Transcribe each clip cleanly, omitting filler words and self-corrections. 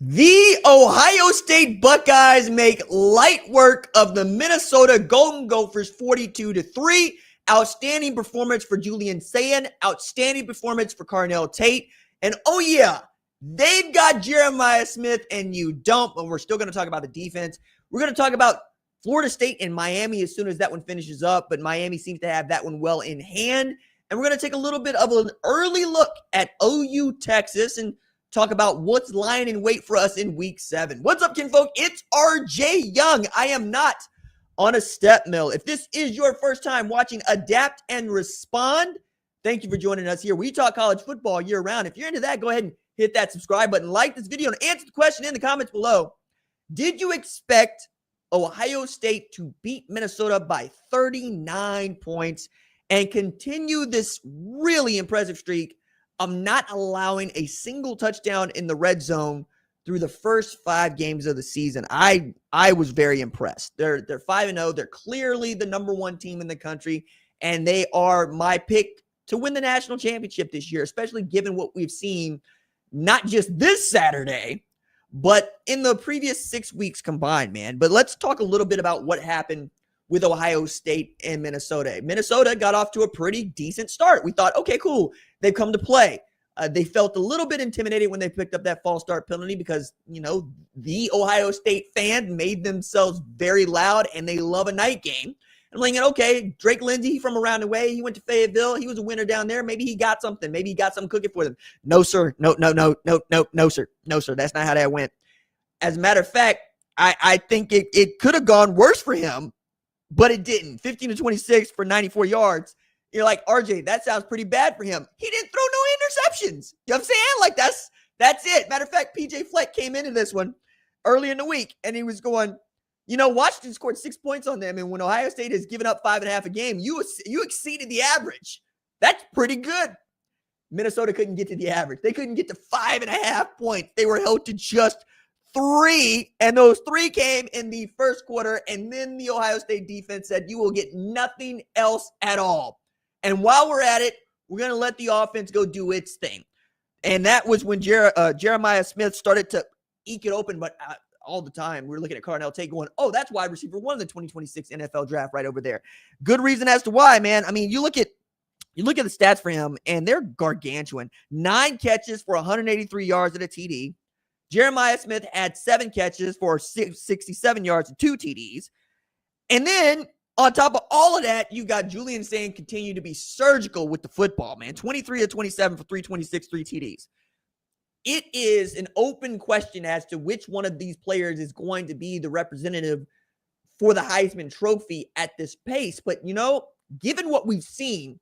The Ohio State Buckeyes make light work of the Minnesota Golden Gophers 42-3. Outstanding performance for Julian Sayin. Outstanding performance for Carnell Tate. And oh yeah, they've got Jeremiah Smith and you don't, but we're still going to talk about the defense. We're going to talk about Florida State and Miami as soon as that one finishes up, but Miami seems to have that one well in hand. And we're going to take a little bit of an early look at OU Texas and talk about what's lying in wait for us in week 7. What's up, kinfolk? It's RJ Young. I am not on a step mill. If this is your first time watching Adapt and Respond, thank you for joining us here. We talk college football year round. If you're into that, go ahead and hit that subscribe button, like this video, and answer the question in the comments below. Did you expect Ohio State to beat Minnesota by 39 points and continue this really impressive streak of not allowing a single touchdown in the red zone through the first 5 games of the season? I was very impressed. They're 5-0. They're clearly the number 1 team in the country, and they are my pick to win the national championship this year, especially given what we've seen, not just this Saturday, but in the previous 6 weeks combined, man. But let's talk a little bit about what happened with Ohio State and Minnesota. Minnesota got off to a pretty decent start. We thought, okay, cool, they've come to play. They felt a little bit intimidated when they picked up that false start penalty because, you know, the Ohio State fan made themselves very loud and they love a night game. I'm like, okay, Drake Lindsey from around the way, he went to Fayetteville. He was a winner down there. Maybe he got something. Maybe he got something cooking for them. No, sir. No, sir. No, sir. That's not how that went. As a matter of fact, I think it could have gone worse for him, but it didn't. 15-26 for 94 yards. You're like, RJ, that sounds pretty bad for him. He didn't throw no interceptions. You know what I'm saying? Like, that's it. Matter of fact, PJ Fleck came into this one early in the week, and he was going, you know, Washington scored 6 points on them, and when Ohio State has given up 5.5 a game, you exceeded the average. That's pretty good. Minnesota couldn't get to the average. They couldn't get to 5.5 points. They were held to just 3, and those 3 came in the first quarter, and then the Ohio State defense said, you will get nothing else at all. And while we're at it, we're going to let the offense go do its thing. And that was when Jeremiah Smith started to eke it open, but all the time we're looking at Carnell Tate going, oh, that's wide receiver 1 of the 2026 NFL draft right over there. Good reason as to why, man. I mean, you look at the stats for him, and they're gargantuan. 9 catches for 183 yards at a TD. Jeremiah Smith had 7 catches for 67 yards and 2 TDs. And then on top of all of that, you got Julian Sayin continue to be surgical with the football, man. 23-27 for 326, 3 TDs. It is an open question as to which one of these players is going to be the representative for the Heisman Trophy at this pace. But, you know, given what we've seen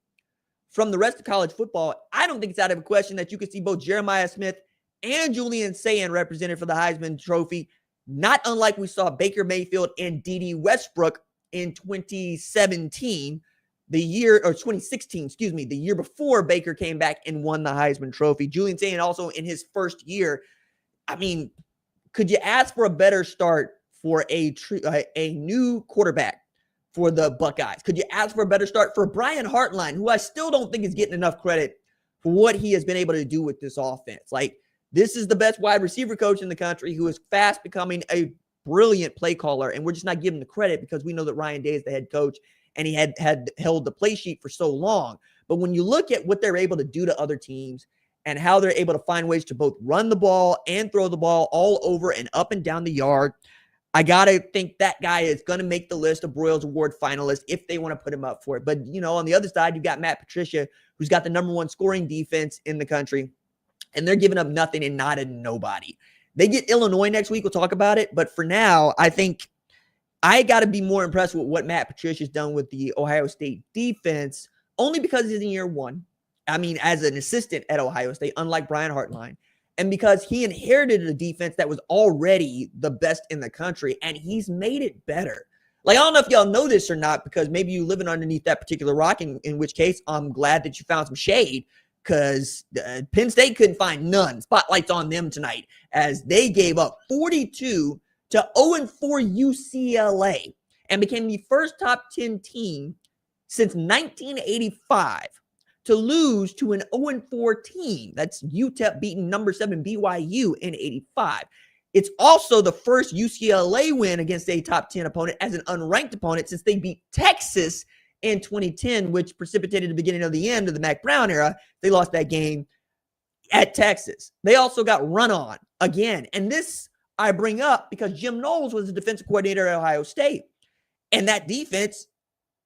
from the rest of college football, I don't think it's out of a question that you could see both Jeremiah Smith and Julian Sayin represented for the Heisman Trophy, not unlike we saw Baker Mayfield and D.D. Westbrook in 2016, the year before Baker came back and won the Heisman Trophy. Julian Sayin also in his first year. I mean, could you ask for a better start for a new quarterback for the Buckeyes? Could you ask for a better start for Brian Hartline, who I still don't think is getting enough credit for what he has been able to do with this offense? Like, this is the best wide receiver coach in the country who is fast becoming a brilliant play caller, and we're just not giving the credit because we know that Ryan Day is the head coach and he had held the play sheet for so long. But when you look at what they're able to do to other teams and how they're able to find ways to both run the ball and throw the ball all over and up and down the yard, I got to think that guy is going to make the list of Broyles Award finalists if they want to put him up for it. But, you know, on the other side, you've got Matt Patricia, who's got the number 1 scoring defense in the country, and they're giving up nothing and not a nobody. They get Illinois next week. We'll talk about it. But for now, I think I got to be more impressed with what Matt Patricia's done with the Ohio State defense, only because he's in year 1. I mean, as an assistant at Ohio State, unlike Brian Hartline, and because he inherited a defense that was already the best in the country, and he's made it better. Like, I don't know if y'all know this or not, because maybe you're living underneath that particular rock, in which case I'm glad that you found some shade, because Penn State couldn't find none. Spotlight's on them tonight as they gave up 42 to 0-4 UCLA and became the first top 10 team since 1985 to lose to an 0-4 team. That's UTEP beating number 7 BYU in 85. It's also the first UCLA win against a top 10 opponent as an unranked opponent since they beat Texas in 2010, which precipitated the beginning of the end of the Mac Brown era. They lost that game at Texas. They also got run on again. And this I bring up because Jim Knowles was the defensive coordinator at Ohio State. And that defense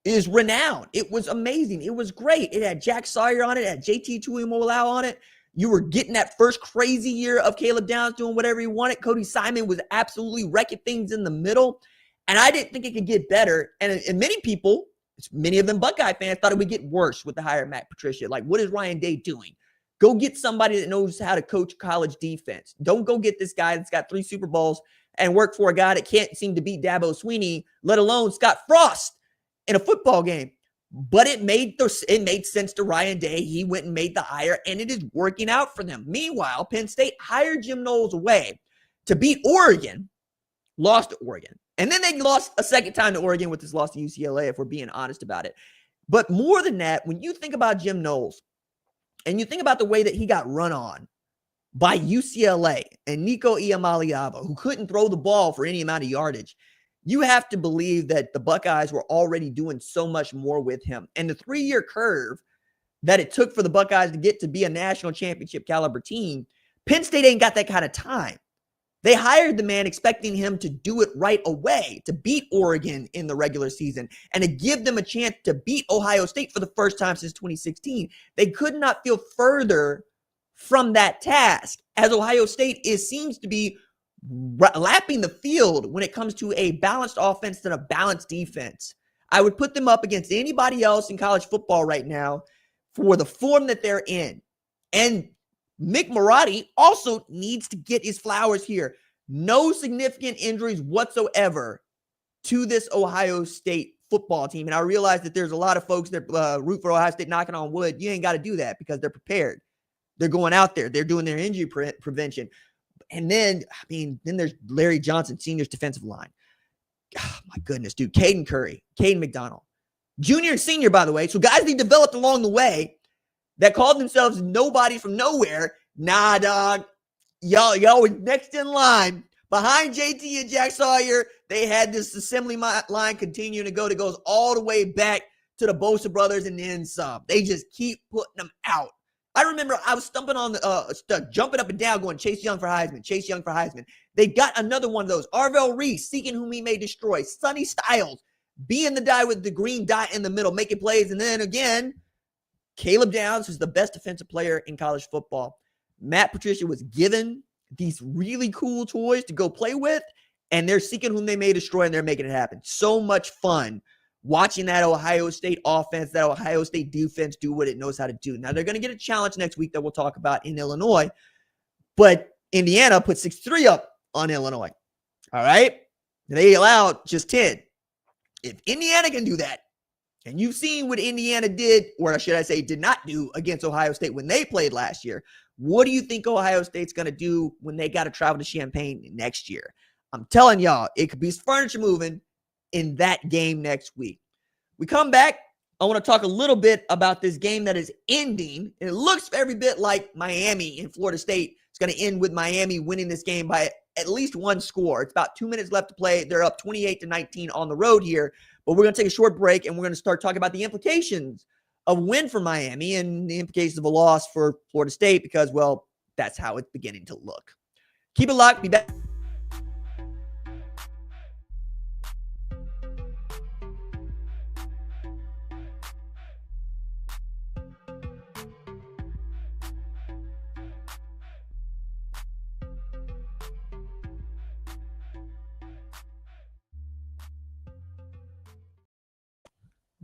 is renowned. It was amazing. It was great. It had Jack Sawyer on it. It had JT Tuimoloau on it. You were getting that first crazy year of Caleb Downs doing whatever he wanted. Cody Simon was absolutely wrecking things in the middle. And I didn't think it could get better. And many people, many of them Buckeye fans, thought it would get worse with the hire of Matt Patricia. Like, what is Ryan Day doing? Go get somebody that knows how to coach college defense. Don't go get this guy that's got 3 Super Bowls and work for a guy that can't seem to beat Dabo Swinney, let alone Scott Frost in a football game. But it made sense to Ryan Day. He went and made the hire, and it is working out for them. Meanwhile, Penn State hired Jim Knowles away to beat Oregon, lost to Oregon. And then they lost a second time to Oregon with this loss to UCLA, if we're being honest about it. But more than that, when you think about Jim Knowles, and you think about the way that he got run on by UCLA and Nico Iamaleava, who couldn't throw the ball for any amount of yardage, you have to believe that the Buckeyes were already doing so much more with him. And the 3-year curve that it took for the Buckeyes to get to be a national championship caliber team, Penn State ain't got that kind of time. They hired the man expecting him to do it right away, to beat Oregon in the regular season and to give them a chance to beat Ohio State for the first time since 2016. They could not feel further from that task, as Ohio State seems to be lapping the field when it comes to a balanced offense and a balanced defense. I would put them up against anybody else in college football right now for the form that they're in. And Mick Marotti also needs to get his flowers here. No significant injuries whatsoever to this Ohio State football team. And I realize that there's a lot of folks that root for Ohio State knocking on wood. You ain't got to do that because they're prepared. They're going out there. They're doing their injury prevention. And then, then there's Larry Johnson, senior's defensive line. Oh, my goodness, dude. Caden Curry, Caden McDonald. Junior and senior, by the way. So guys they developed along the way that called themselves nobody from nowhere. Nah, dog. Y'all were next in line. Behind JT and Jack Sawyer, they had this assembly line continuing to go that goes all the way back to the Bosa brothers and then some. They just keep putting them out. I remember I was stumping on jumping up and down going, Chase Young for Heisman, Chase Young for Heisman. They got another one of those. Arvell Reese, seeking whom he may destroy. Sonny Styles, being the guy with the green dot in the middle, making plays. And then again, Caleb Downs, who's the best defensive player in college football. Matt Patricia was given these really cool toys to go play with, and they're seeking whom they may destroy, and they're making it happen. So much fun watching that Ohio State offense, that Ohio State defense do what it knows how to do. Now, they're going to get a challenge next week that we'll talk about in Illinois, but Indiana put 6-3 up on Illinois. All right? They allowed just 10. If Indiana can do that, and you've seen what Indiana did, or should I say did not do, against Ohio State when they played last year, what do you think Ohio State's going to do when they got to travel to Champaign next year? I'm telling y'all, it could be furniture moving in that game next week. We come back. I want to talk a little bit about this game that is ending. And it looks every bit like Miami and Florida State is going to end with Miami winning this game by at least one score. It's about 2 minutes left to play. They're up 28-19 on the road here. But we're going to take a short break, and we're going to start talking about the implications of a win for Miami and the implications of a loss for Florida State because, well, that's how it's beginning to look. Keep it locked. Be back.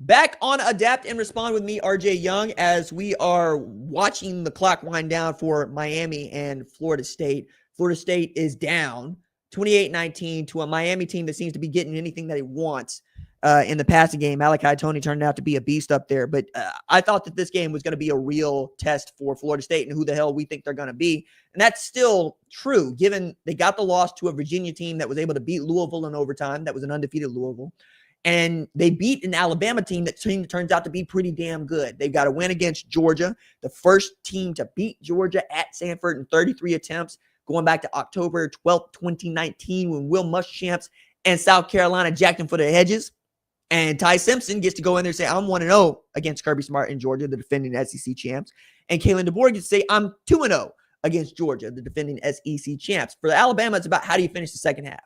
Back on Adapt and Respond with me, RJ Young, as we are watching the clock wind down for Miami and Florida State. Florida State is down 28-19 to a Miami team that seems to be getting anything that it wants in the passing game. Malachi Toney turned out to be a beast up there, but I thought that this game was going to be a real test for Florida State and who the hell we think they're going to be. And that's still true, given they got the loss to a Virginia team that was able to beat Louisville in overtime. That was an undefeated Louisville. And they beat an Alabama team that turns out to be pretty damn good. They've got a win against Georgia, the first team to beat Georgia at Sanford in 33 attempts, going back to October 12th, 2019, when Will Muschamp's and South Carolina jacked them for the hedges. And Ty Simpson gets to go in there and say, I'm 1-0 against Kirby Smart in Georgia, the defending SEC champs. And Kalen DeBoer gets to say, I'm 2-0 against Georgia, the defending SEC champs. For Alabama, it's about how do you finish the second half.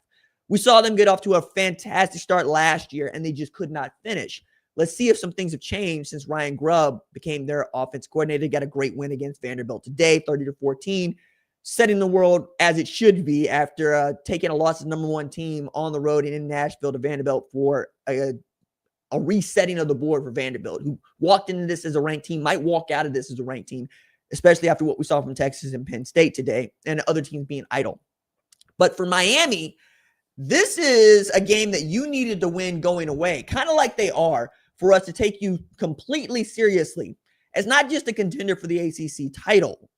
We saw them get off to a fantastic start last year, and they just could not finish. Let's see if some things have changed since Ryan Grubb became their offense coordinator. They got a great win against Vanderbilt today, 30-14, setting the world as it should be after taking a loss to number one team on the road in Nashville to Vanderbilt for a resetting of the board for Vanderbilt, who walked into this as a ranked team, might walk out of this as a ranked team, especially after what we saw from Texas and Penn State today and other teams being idle. But for Miami, this is a game that you needed to win going away, kind of like they are, for us to take you completely seriously as not just a contender for the ACC title,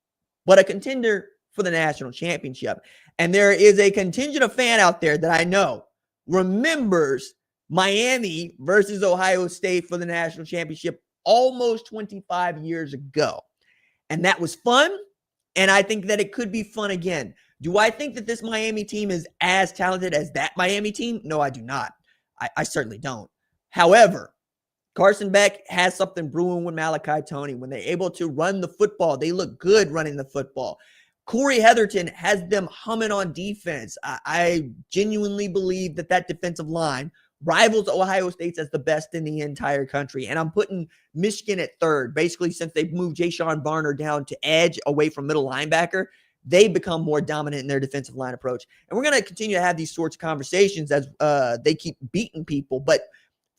but a contender for the national championship. And there is a contingent of fan out there that I know remembers Miami versus Ohio State for the national championship almost 25 years ago. And that was fun. And I think that it could be fun again. Do I think that this Miami team is as talented as that Miami team? No, I do not. I certainly don't. However, Carson Beck has something brewing with Malachi Toney. When they're able to run the football, they look good running the football. Corey Heatherton has them humming on defense. I genuinely believe that defensive line rivals Ohio State's as the best in the entire country. And I'm putting Michigan at third. Basically, since they've moved Ja'Shawn Barner down to edge away from middle linebacker, they become more dominant in their defensive line approach. And we're going to continue to have these sorts of conversations as they keep beating people. But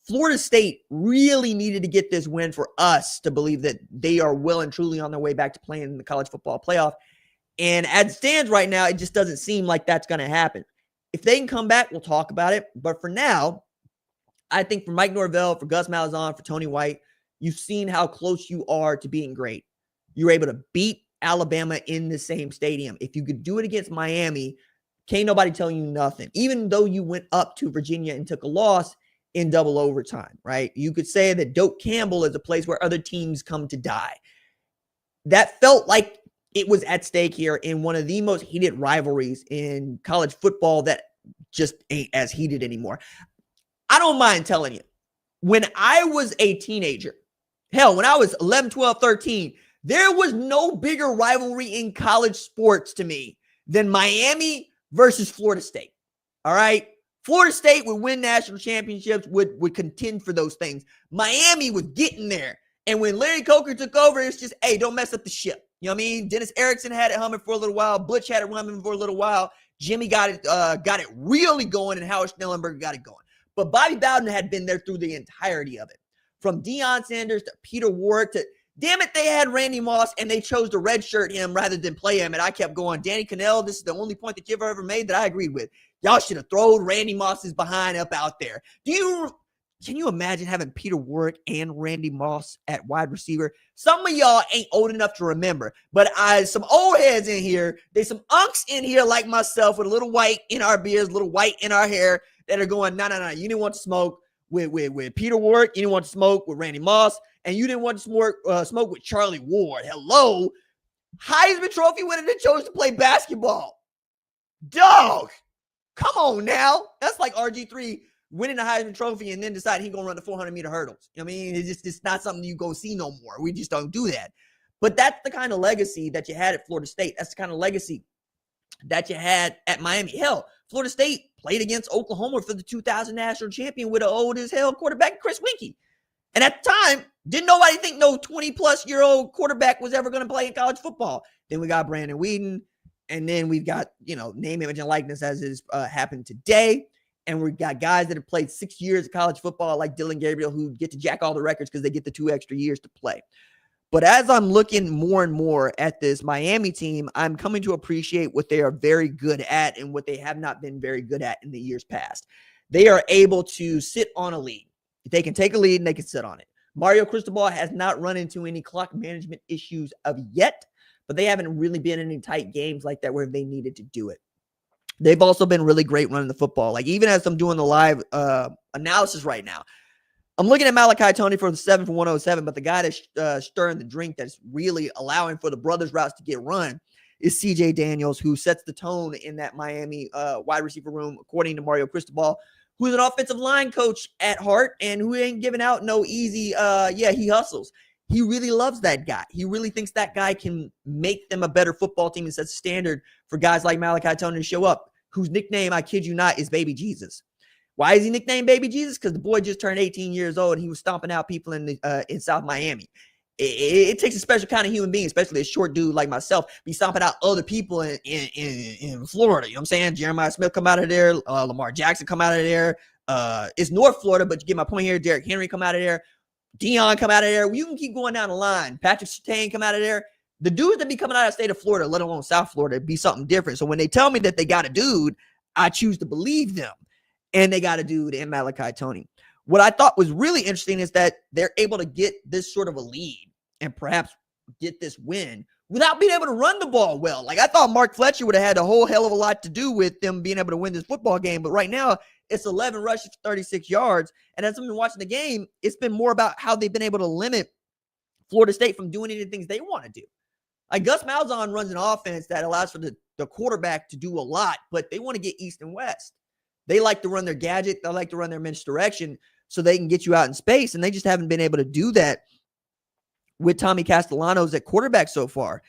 Florida State really needed to get this win for us to believe that they are well and truly on their way back to playing in the college football playoff. And as it stands right now, it just doesn't seem like that's going to happen. If they can come back, we'll talk about it. But for now, I think for Mike Norvell, for Gus Malzahn, for Tony White, you've seen how close you are to being great. You were able to beat Alabama in the same stadium. If you could do it against Miami, can't nobody tell you nothing. Even though you went up to Virginia and took a loss in double overtime, right? You could say that Doak Campbell is a place where other teams come to die. That felt like it was at stake here in one of the most heated rivalries in college football that just ain't as heated anymore. I don't mind telling you, when I was a teenager, hell, when I was 11, 12, 13, there was no bigger rivalry in college sports to me than Miami versus Florida State. All right? Florida State would win national championships, would contend for those things. Miami was getting there. And when Larry Coker took over, it's just, hey, don't mess up the ship. You know what I mean? Dennis Erickson had it humming for a little while. Butch had it humming for a little while. Jimmy got it really going, and Howard Schnellenberger got it going. But Bobby Bowden had been there through the entirety of it. From Deion Sanders to Peter Warrick to, damn it, they had Randy Moss, and they chose to redshirt him rather than play him. And I kept going, Danny Cannell, this is the only point that you've ever made that I agreed with. Y'all should have thrown Randy Moss's behind up out there. Can you imagine having Peter Warrick and Randy Moss at wide receiver? Some of y'all ain't old enough to remember, but some old heads in here, there's some unks in here like myself with a little white in our beards, a little white in our hair that are going, no. You didn't want to smoke with Peter Warrick. You didn't want to smoke with Randy Moss, and you didn't want to smoke with Charlie Ward. Hello. Heisman Trophy winner that chose to play basketball. Dog. Come on now. That's like RG3 winning the Heisman Trophy and then deciding he's going to run the 400-meter hurdles. I mean, it's not something you go see no more. We just don't do that. But that's the kind of legacy that you had at Florida State. That's the kind of legacy that you had at Miami. Hell, Florida State played against Oklahoma for the 2000 national champion with an old as hell quarterback, Chris Winkie. And at the time, didn't nobody think no 20-plus-year-old quarterback was ever going to play in college football. Then we got Brandon Weeden. And then we've got, name, image, and likeness as is happened today. And we've got guys that have played 6 years of college football like Dylan Gabriel who get to jack all the records because they get the 2 extra years to play. But as I'm looking more and more at this Miami team, I'm coming to appreciate what they are very good at and what they have not been very good at in the years past. They are able to sit on a lead. They can take a lead and they can sit on it. Mario Cristobal has not run into any clock management issues of yet, but they haven't really been in any tight games like that where they needed to do it. They've also been really great running the football. Like, even as I'm doing the live analysis right now, I'm looking at Malachi Tony for the 7 for 107, but the guy that's stirring the drink that's really allowing for the brothers' routes to get run is CJ Daniels, who sets the tone in that Miami wide receiver room, according to Mario Cristobal, who's an offensive line coach at heart and who ain't giving out no easy, he hustles. He really loves that guy. He really thinks that guy can make them a better football team and sets a standard for guys like Malachi Tony to show up, whose nickname, I kid you not, is Baby Jesus. Why is he nicknamed Baby Jesus? Because the boy just turned 18 years old and he was stomping out people in South Miami. It takes a special kind of human being, especially a short dude like myself, be stomping out other people in Florida. You know what I'm saying? Jeremiah Smith come out of there. Lamar Jackson come out of there. It's North Florida, but you get my point here. Derrick Henry come out of there. Dion come out of there. You can keep going down the line. Patrick Surtain come out of there. The dudes that be coming out of the state of Florida, let alone South Florida, be something different. So when they tell me that they got a dude, I choose to believe them. And they got a dude in Malachi Tony. What I thought was really interesting is that they're able to get this sort of a lead and perhaps get this win without being able to run the ball well. Like, I thought Mark Fletcher would have had a whole hell of a lot to do with them being able to win this football game. But right now, it's 11 rushes for 36 yards. And as I've been watching the game, it's been more about how they've been able to limit Florida State from doing any things they want to do. Like, Gus Malzahn runs an offense that allows for the quarterback to do a lot, but they want to get east and west. They like to run their gadget. They like to run their misdirection so they can get you out in space, and they just haven't been able to do that with Tommy Castellanos at quarterback so far.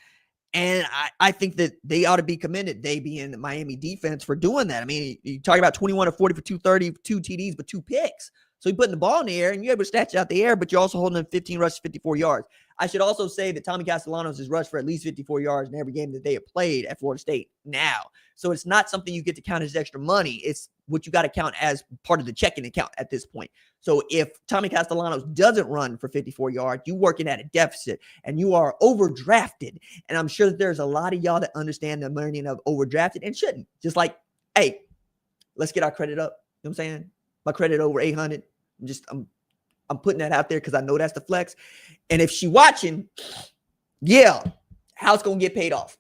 And I think that they ought to be commended, they being the Miami defense, for doing that. I mean, you talk about 21 of 40 for 230, 2 TDs, but 2 picks. So you're putting the ball in the air, and you're able to snatch it out the air, but you're also holding them 15 rushes, 54 yards. I should also say that Tommy Castellanos has rushed for at least 54 yards in every game that they have played at Florida State now. So it's not something you get to count as extra money. It's what you got to count as part of the checking account at this point. So if Tommy Castellanos doesn't run for 54 yards, you're working at a deficit and you are overdrafted. And I'm sure that there's a lot of y'all that understand the meaning of overdrafted and shouldn't. Just like, hey, let's get our credit up. You know what I'm saying? My credit over 800. I'm putting that out there because I know that's the flex. And if she watching, yeah, house going to get paid off.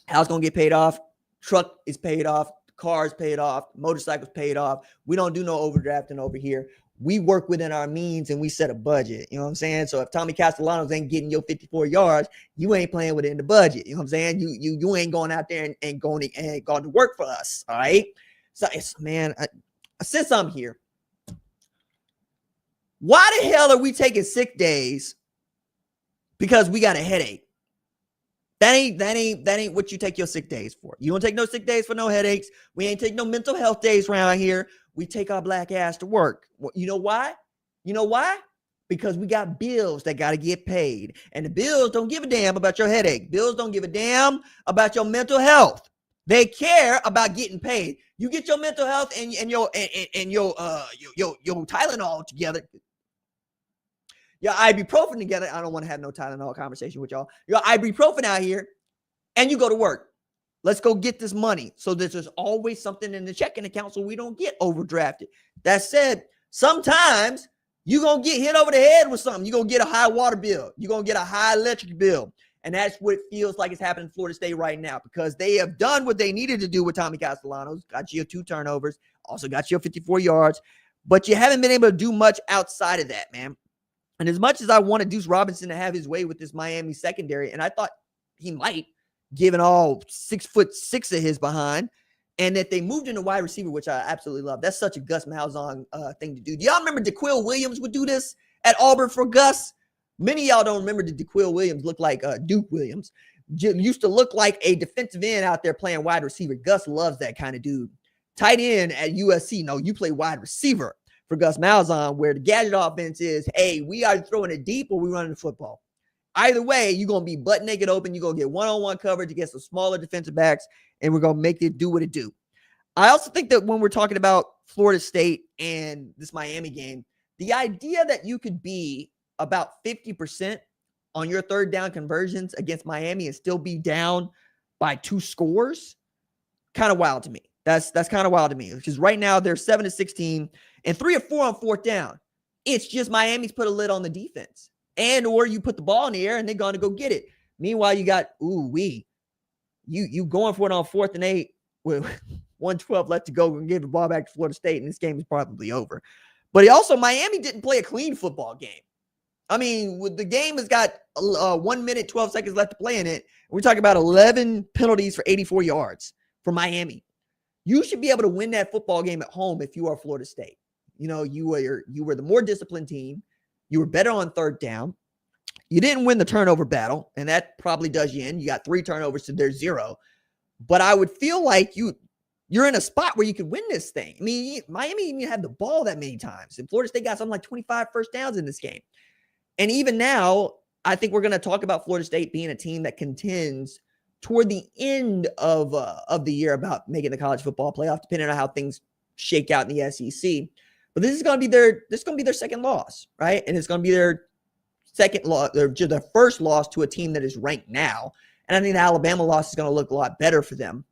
House going to get paid off. Truck is paid off. Car is paid off. Motorcycles paid off. We don't do no overdrafting over here. We work within our means and we set a budget. You know what I'm saying? So if Tommy Castellanos ain't getting your 54 yards, you ain't playing within the budget. You know what I'm saying? You ain't going out there and going to work for us. All right. So it's, man, since I'm here, why the hell are we taking sick days because we got a headache? That ain't what you take your sick days for. You don't take no sick days for no headaches. We ain't take no mental health days around here. We take our black ass to work. You know why? You know why? Because we got bills that got to get paid. And the bills don't give a damn about your headache. Bills don't give a damn about your mental health. They care about getting paid. You get your mental health and your Tylenol together. Your ibuprofen together. I don't want to have no Tylenol conversation with y'all. Your ibuprofen out here, and you go to work. Let's go get this money so that there's always something in the checking account so we don't get overdrafted. That said, sometimes you're going to get hit over the head with something. You're going to get a high water bill. You're going to get a high electric bill. And that's what it feels like is happening in Florida State right now, because they have done what they needed to do with Tommy Castellanos. Got you 2 turnovers, also got you 54 yards, but you haven't been able to do much outside of that, man. And as much as I wanted Deuce Robinson to have his way with this Miami secondary, and I thought he might, given all 6'6" of his behind, and that they moved into wide receiver, which I absolutely love. That's such a Gus Malzahn thing to do. Do y'all remember DeQuil Williams would do this at Auburn for Gus? Many of y'all don't remember that DeQuil Williams looked like Duke Williams. Used to look like a defensive end out there playing wide receiver. Gus loves that kind of dude. Tight end at USC, no, you play wide receiver for Gus Malzahn, where the gadget offense is, hey, we are throwing it deep or we running the football. Either way, you're going to be butt naked open. You're going to get one-on-one coverage against some smaller defensive backs, and we're going to make it do what it do. I also think that when we're talking about Florida State and this Miami game, the idea that you could be about 50% on your third down conversions against Miami and still be down by 2 scores, kind of wild to me. That's kind of wild to me, because right now they're 7-16 and 3 or 4 on fourth down. It's just Miami's put a lid on the defense, and or you put the ball in the air and they're going to go get it. Meanwhile, you got you going for it on 4th and 8 with 1:12 left to go and give the ball back to Florida State, and this game is probably over. But also, Miami didn't play a clean football game. I mean, the game has got 1 minute, 12 seconds left to play in it. We're talking about 11 penalties for 84 yards for Miami. You should be able to win that football game at home if you are Florida State. You know, you were the more disciplined team. You were better on third down. You didn't win the turnover battle, and that probably does you in. You got 3 turnovers to their 0. But I would feel like you're in a spot where you could win this thing. I mean, Miami didn't have the ball that many times. And Florida State got something like 25 first downs in this game. And even now, I think we're going to talk about Florida State being a team that contends toward the end of the year about making the college football playoff, depending on how things shake out in the SEC. But this is going to be their second loss, right? And it's going to be their second loss, their first loss to a team that is ranked now. And I think the Alabama loss is going to look a lot better for them.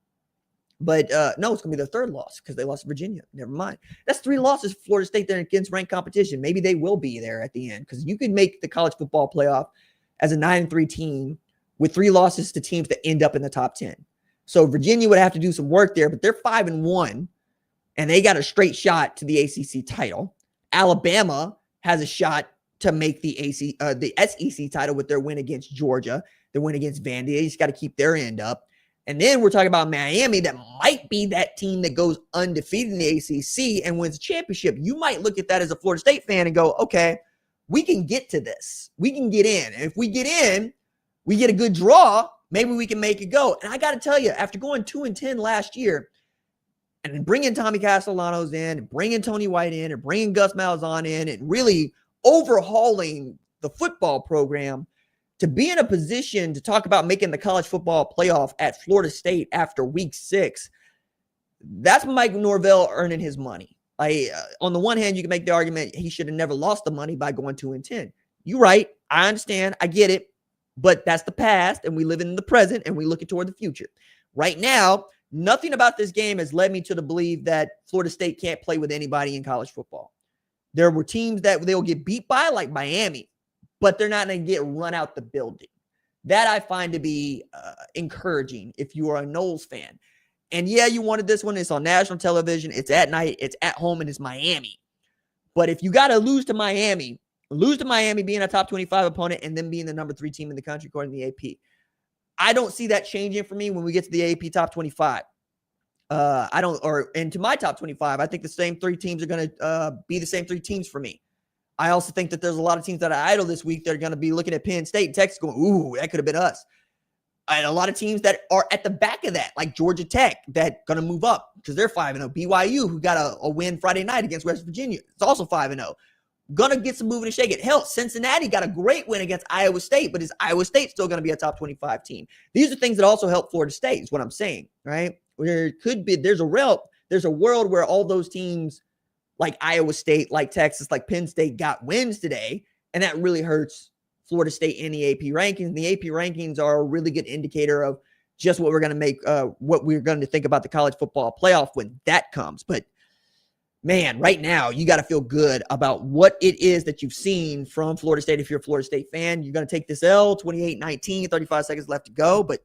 But no, it's going to be their third loss because they lost to Virginia. Never mind. That's 3 losses for Florida State there against ranked competition. Maybe they will be there at the end because you could make the college football playoff as a 9-3 team with 3 losses to teams that end up in the top 10. So Virginia would have to do some work there, but they're 5-1, and they got a straight shot to the ACC title. Alabama has a shot to make the SEC title with their win against Georgia, their win against Vandy. They just got to keep their end up. And then we're talking about Miami that might be that team that goes undefeated in the ACC and wins a championship. You might look at that as a Florida State fan and go, okay, we can get to this. We can get in. And if we get in, we get a good draw, maybe we can make it go. And I got to tell you, after going 2-10 last year and bringing Tommy Castellanos in and bringing Tony White in and bringing Gus Malzahn in and really overhauling the football program, to be in a position to talk about making the college football playoff at Florida State after week 6, that's Mike Norvell earning his money. On the one hand, you can make the argument he should have never lost the money by going 2-10. You're right. I understand. I get it. But that's the past, and we live in the present, and we looking toward the future. Right now, nothing about this game has led me to the belief that Florida State can't play with anybody in college football. There were teams that they'll get beat by, like Miami, but they're not going to get run out the building. That I find to be encouraging if you are a Noles fan. And yeah, you wanted this one. It's on national television. It's at night. It's at home, and it's Miami. But if you got to lose to Miami being a top 25 opponent and then being the number 3 team in the country according to the AP, I don't see that changing for me when we get to the AP top 25. And to my top 25, I think the same 3 teams are going to be the same 3 teams for me. I also think that there's a lot of teams that are idle this week that are going to be looking at Penn State and Texas going, ooh, that could have been us. And a lot of teams that are at the back of that, like Georgia Tech, that going to move up because they're 5-0. BYU, who got a win Friday night against West Virginia, it's also 5-0. Going to get some moving and shaking. Hell, Cincinnati got a great win against Iowa State, but is Iowa State still going to be a top 25 team? These are things that also help Florida State is what I'm saying, right? There's a world where all those teams like Iowa State, like Texas, like Penn State got wins today, and that really hurts Florida State in the AP rankings. The AP rankings are a really good indicator of just what we're going to make, what we're going to think about the college football playoff when that comes. But man, right now, you got to feel good about what it is that you've seen from Florida State. If you're a Florida State fan, you're going to take this L, 28-19, 35 seconds left to go, but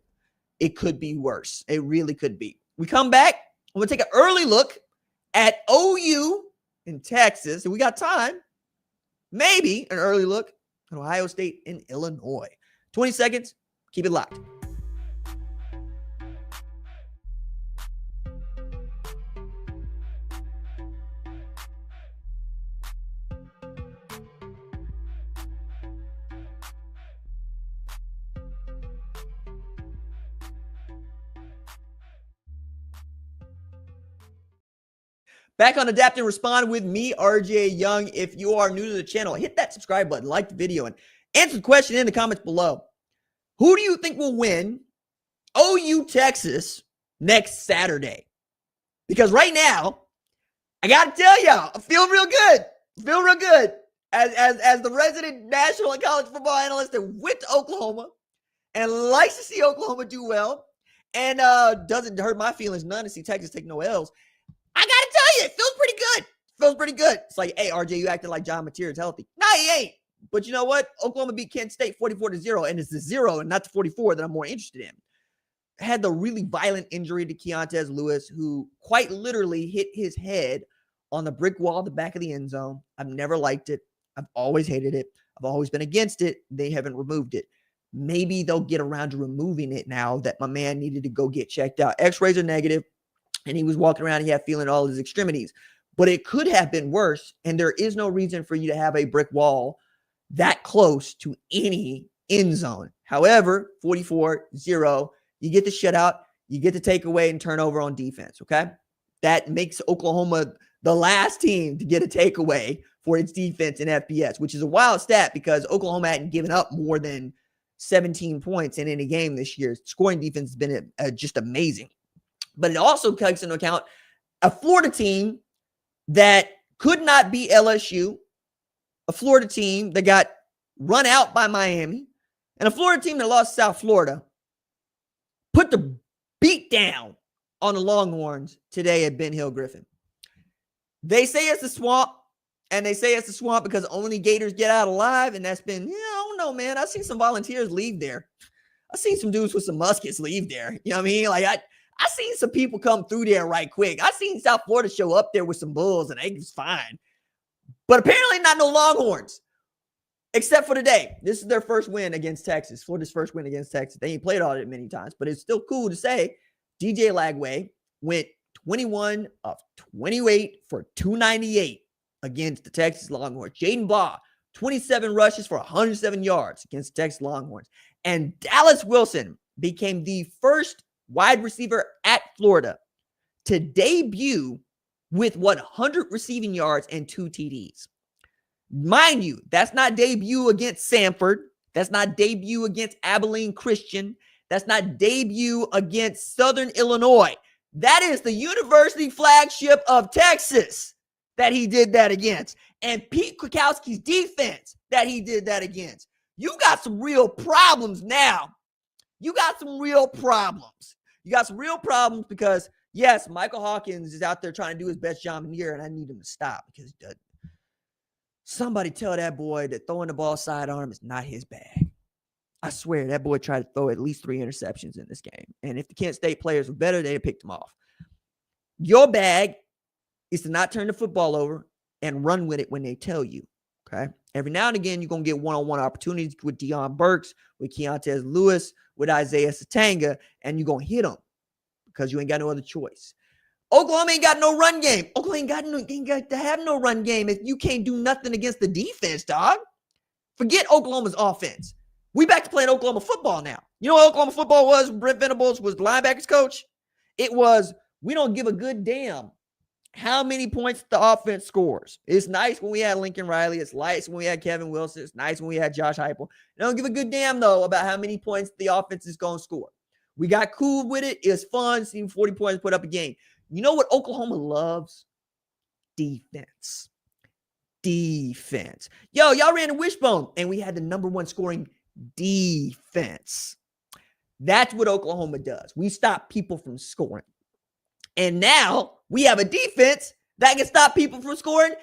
it could be worse. It really could be. We come back, I'm going to take an early look at OU in Texas, and we got time. Maybe an early look at Ohio State and Illinois. 20 seconds. Keep it locked. Back on Adapt and Respond with me, RJ Young. If you are new to the channel, hit that subscribe button, like the video, and answer the question in the comments below. Who do you think will win OU Texas next Saturday? Because right now, I got to tell y'all, I'm feeling real good. As the resident national and college football analyst that went to Oklahoma and likes to see Oklahoma do well and doesn't hurt my feelings none to see Texas take no L's. I got to tell you, it feels pretty good. It's like, hey, RJ, you acting like John Mateer is healthy. No, he ain't. But you know what? Oklahoma beat Kent State 44-0, and it's the 0 and not the 44 that I'm more interested in. had the really violent injury to Keontez Lewis, who quite literally hit his head on the brick wall at the back of the end zone. I've never liked it. I've always hated it. I've always been against it. They haven't removed it. Maybe they'll get around to removing it now that my man needed to go get checked out. X-rays are negative, and he was walking around. He had feeling all his extremities. But it could have been worse, and there is no reason for you to have a brick wall that close to any end zone. However, 44-0, you get the shutout, you get the takeaway and turnover on defense, okay? That makes Oklahoma the last team to get a takeaway for its defense in FBS, which is a wild stat because Oklahoma hadn't given up more than 17 points in any game this year. Scoring defense has been just amazing. But it also takes into account a Florida team that could not beat LSU, a Florida team that got run out by Miami, and a Florida team that lost South Florida, put the beat down on the Longhorns today at Ben Hill Griffin. They say it's the swamp, and they say it's the swamp because only Gators get out alive, and that's been, I don't know, man. I've seen some volunteers leave there. I've seen some dudes with some muskets leave there. You know what I mean? Like, I seen some people come through there right quick. I seen South Florida show up there with some bulls, and they was fine. But apparently not no Longhorns, except for today. This is their first win against Texas. Florida's first win against Texas. They ain't played all that many times, but it's still cool to say DJ Lagway went 21 of 28 for 298 against the Texas Longhorns. Jaden Baugh, 27 rushes for 107 yards against the Texas Longhorns. And Dallas Wilson became the first wide receiver at Florida to debut with 100 receiving yards and 2 TDs. Mind you, that's not debut against Samford. That's not debut against Abilene Christian. That's not debut against Southern Illinois. That is the university flagship of Texas that he did that against. And Pete Kwiatkowski's defense that he did that against. You got some real problems now. You got some real problems. You got some real problems because, yes, Michael Hawkins is out there trying to do his best job in the year, and I need him to stop because somebody tell that boy that throwing the ball sidearm is not his bag. I swear, that boy tried to throw at least 3 interceptions in this game. And if the Kent State players were better, they'd have picked him off. Your bag is to not turn the football over and run with it when they tell you, okay? Every now and again, you're going to get one-on-one opportunities with Deion Burks, with Keontez Lewis, with Isaiah Satanga, and you're going to hit them because you ain't got no other choice. Oklahoma ain't got no run game. Oklahoma ain't got to have no run game if you can't do nothing against the defense, dog. Forget Oklahoma's offense. We back to playing Oklahoma football now. You know what Oklahoma football was when Brent Venables was the linebackers coach? It was, we don't give a good damn how many points the offense scores. It's nice when we had Lincoln Riley. It's nice when we had Kevin Wilson. It's nice when we had Josh Heupel. They don't give a good damn, though, about how many points the offense is going to score. We got cool with it. It's fun seeing 40 points put up a game. You know what Oklahoma loves? Defense. Defense. Yo, y'all ran a wishbone, and we had the number 1 scoring defense. That's what Oklahoma does. We stop people from scoring. And now we have a defense that can stop people from scoring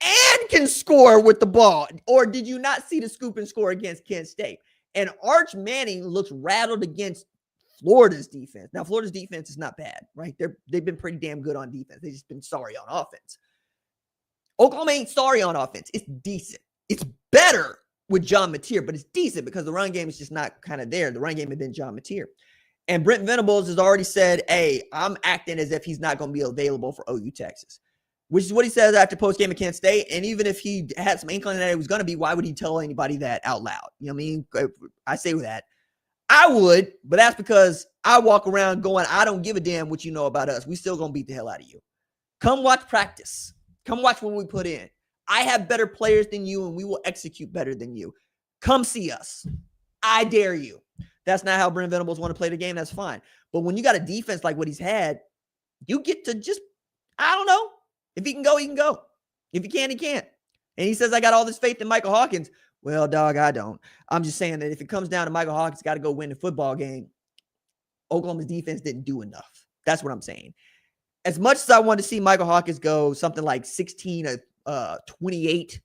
and can score with the ball. Or did you not see the scoop and score against Kent State? And Arch Manning looks rattled against Florida's defense. Now, Florida's defense is not bad, right? They've been pretty damn good on defense. They've just been sorry on offense. Oklahoma ain't sorry on offense. It's decent. It's better with John Mateer, but it's decent because the run game is just not kind of there. The run game has been John Mateer. And Brent Venables has already said, hey, I'm acting as if he's not going to be available for OU Texas, which is what he says after post-game at Kent State. And even if he had some inkling that it was going to be, why would he tell anybody that out loud? You know what I mean? I say that. I would, but that's because I walk around going, I don't give a damn what you know about us. We still going to beat the hell out of you. Come watch practice. Come watch what we put in. I have better players than you, and we will execute better than you. Come see us. I dare you. That's not how Brent Venables want to play the game. That's fine. But when you got a defense like what he's had, you get to just, I don't know. If he can go, he can go. If he can't, he can't. And he says, I got all this faith in Michael Hawkins. Well, dog, I don't. I'm just saying that if it comes down to Michael Hawkins got to go win the football game, Oklahoma's defense didn't do enough. That's what I'm saying. As much as I want to see Michael Hawkins go something like 16 to 28,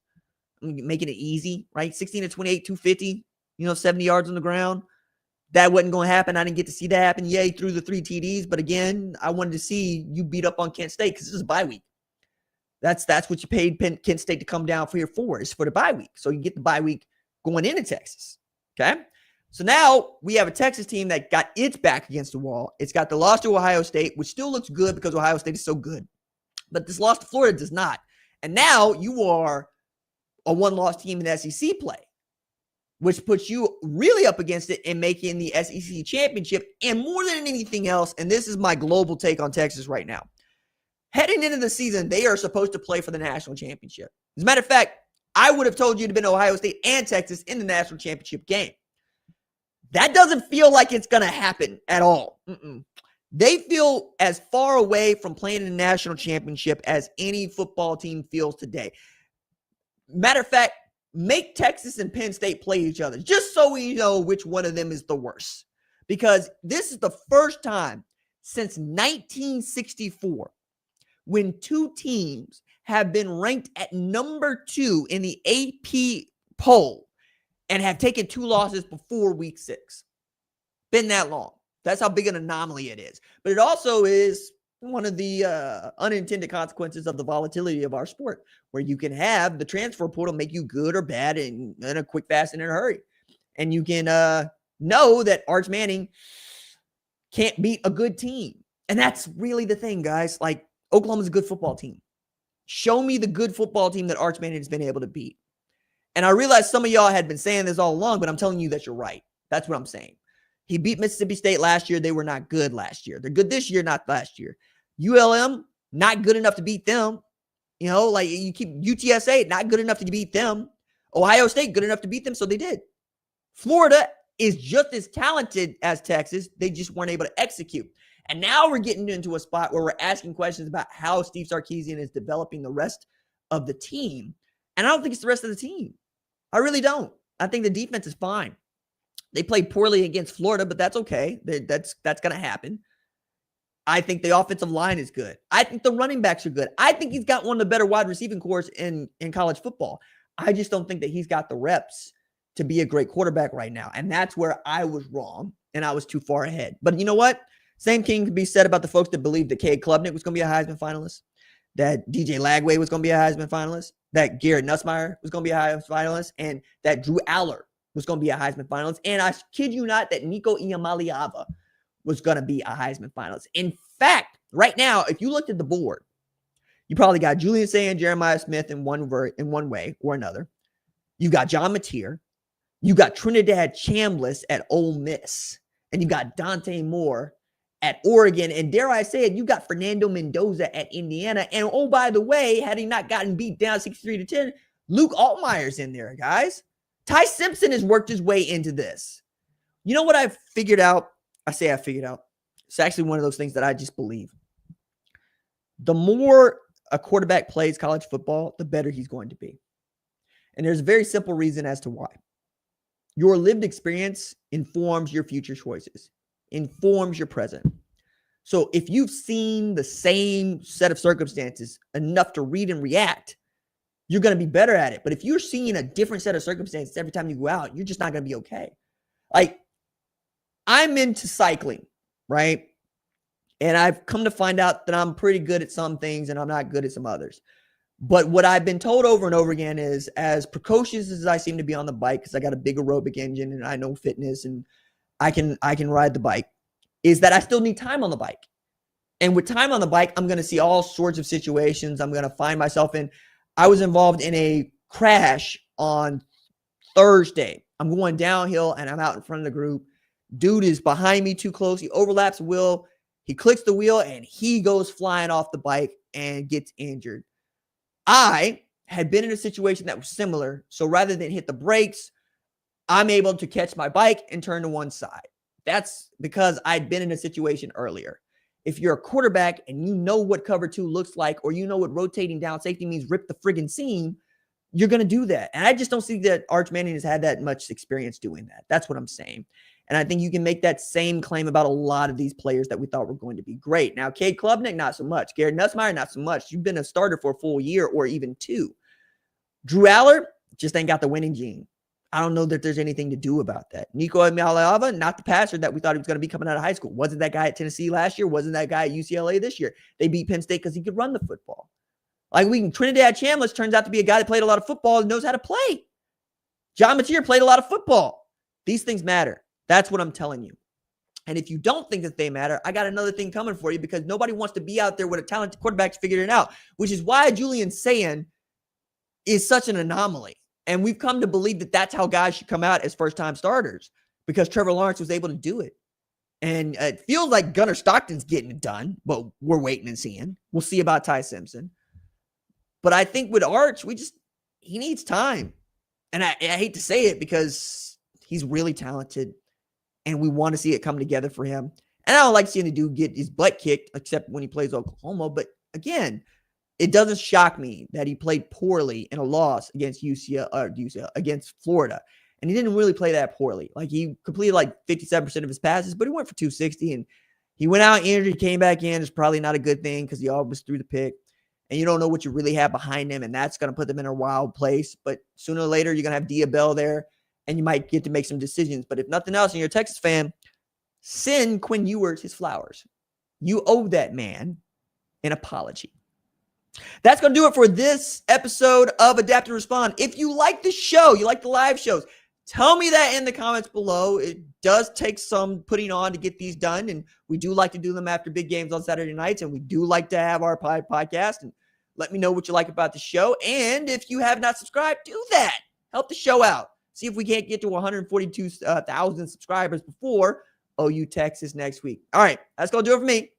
making it easy, right? 16 to 28, 250, 70 yards on the ground. That wasn't going to happen. I didn't get to see that happen. Yeah, he threw the 3 TDs, but again, I wanted to see you beat up on Kent State because this is a bye week. That's what you paid Kent State to come down for here for, is for the bye week. So you get the bye week going into Texas. Okay? So now we have a Texas team that got its back against the wall. It's got the loss to Ohio State, which still looks good because Ohio State is so good. But this loss to Florida does not. And now you are a one-loss team in SEC play, which puts you really up against it and making the SEC championship. And more than anything else, and this is my global take on Texas right now, heading into the season, they are supposed to play for the national championship. As a matter of fact, I would have told you to have been Ohio State and Texas in the national championship game. That doesn't feel like it's going to happen at all. They feel as far away from playing in the national championship as any football team feels today. Matter of fact, make Texas and Penn State play each other just so we know which one of them is the worst. Because this is the first time since 1964 when two teams have been ranked at number 2 in the AP poll and have taken 2 losses before week 6. Been that long. That's how big an anomaly it is. But it also is one of the unintended consequences of the volatility of our sport, where you can have the transfer portal make you good or bad in a quick, fast, and in a hurry. And you can know that Arch Manning can't beat a good team. And that's really the thing, guys. Like, Oklahoma's a good football team. Show me the good football team that Arch Manning has been able to beat. And I realize some of y'all had been saying this all along, but I'm telling you that you're right. That's what I'm saying. He beat Mississippi State last year. They were not good last year. They're good this year, not last year. ULM, not good enough to beat them. You know, like you keep UTSA, not good enough to beat them. Ohio State, good enough to beat them, so they did. Florida is just as talented as Texas. They just weren't able to execute. And now we're getting into a spot where we're asking questions about how Steve Sarkisian is developing the rest of the team. And I don't think it's the rest of the team. I really don't. I think the defense is fine. They played poorly against Florida, but that's okay. That's going to happen. I think the offensive line is good. I think the running backs are good. I think he's got one of the better wide receiving cores in college football. I just don't think that he's got the reps to be a great quarterback right now. And that's where I was wrong, and I was too far ahead. But you know what? Same thing can be said about the folks that believed that Cade Klubnik was going to be a Heisman finalist, that DJ Lagway was going to be a Heisman finalist, that Garrett Nussmeier was going to be a Heisman finalist, and that Drew Aller was going to be a Heisman finalist. And I kid you not that Nico Iamaleava was going to be a Heisman finalist. In fact, right now, if you looked at the board, you probably got Julian Say and Jeremiah Smith in one way or another. You got John Mateer. You got Trinidad Chambliss at Ole Miss. And you got Dante Moore at Oregon. And dare I say it, you got Fernando Mendoza at Indiana. And oh, by the way, had he not gotten beat down 63-10, Luke Altmaier's in there, guys. Ty Simpson has worked his way into this. You know what I've figured out? I say I figured out. It's actually one of those things that I just believe. The more a quarterback plays college football, the better he's going to be. And there's a very simple reason as to why. Your lived experience informs your future choices, informs your present. So if you've seen the same set of circumstances enough to read and react, you're going to be better at it. But if you're seeing a different set of circumstances every time you go out, you're just not going to be okay. Like, I'm into cycling, right? And I've come to find out that I'm pretty good at some things and I'm not good at some others. But what I've been told over and over again is, as precocious as I seem to be on the bike, because I got a big aerobic engine and I know fitness and I can ride the bike, is that I still need time on the bike. And with time on the bike, I'm going to see all sorts of situations I'm going to find myself in. I was involved in a crash on Thursday. I'm going downhill and I'm out in front of the group. Dude is behind me too close. He overlaps the wheel. He clicks the wheel and he goes flying off the bike and gets injured. I had been in a situation that was similar. So rather than hit the brakes, I'm able to catch my bike and turn to one side. That's because I'd been in a situation earlier. If you're a quarterback and you know what cover 2 looks like, or you know what rotating down safety means, rip the friggin' seam, you're going to do that. And I just don't see that Arch Manning has had that much experience doing that. That's what I'm saying. And I think you can make that same claim about a lot of these players that we thought were going to be great. Now, Cade Klubnik, not so much. Garrett Nussmeier, not so much. You've been a starter for a full year or even 2. Drew Aller just ain't got the winning gene. I don't know that there's anything to do about that. Nico Iamaleava, not the passer that we thought he was going to be coming out of high school. Wasn't that guy at Tennessee last year? Wasn't that guy at UCLA this year? They beat Penn State because he could run the football. Trinidad Chambliss turns out to be a guy that played a lot of football and knows how to play. John Mateer played a lot of football. These things matter. That's what I'm telling you. And if you don't think that they matter, I got another thing coming for you, because nobody wants to be out there with a talented quarterback to figure it out, which is why Julian Sayin is such an anomaly. And we've come to believe that that's how guys should come out as first-time starters, because Trevor Lawrence was able to do it. And it feels like Gunnar Stockton's getting it done, but we're waiting and seeing. We'll see about Ty Simpson. But I think with Arch, he needs time. And I hate to say it, because he's really talented and we want to see it come together for him. And I don't like seeing the dude get his butt kicked, except when he plays Oklahoma. But again, it doesn't shock me that he played poorly in a loss against against Florida. And he didn't really play that poorly. Like, he completed like 57% of his passes, but he went for 260, and he went out injured, came back in. It's probably not a good thing, because he always threw the pick. And you don't know what you really have behind him, and that's going to put them in a wild place. But sooner or later, you're going to have Dia Bell there, and you might get to make some decisions. But if nothing else, and you're a Texas fan, send Quinn Ewers his flowers. You owe that man an apology. That's going to do it for this episode of Adapt and Respond. If you like the show, you like the live shows, tell me that in the comments below. It does take some putting on to get these done, and we do like to do them after big games on Saturday nights, and we do like to have our podcast. And let me know what you like about the show. And if you have not subscribed, do that. Help the show out. See if we can't get to 142,000 subscribers before OU Texas next week. All right, that's going to do it for me.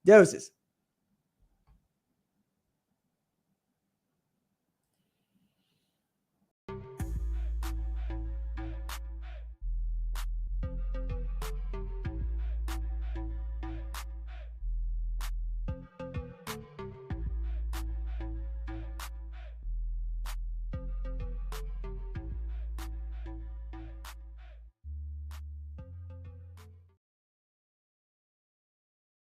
Doses.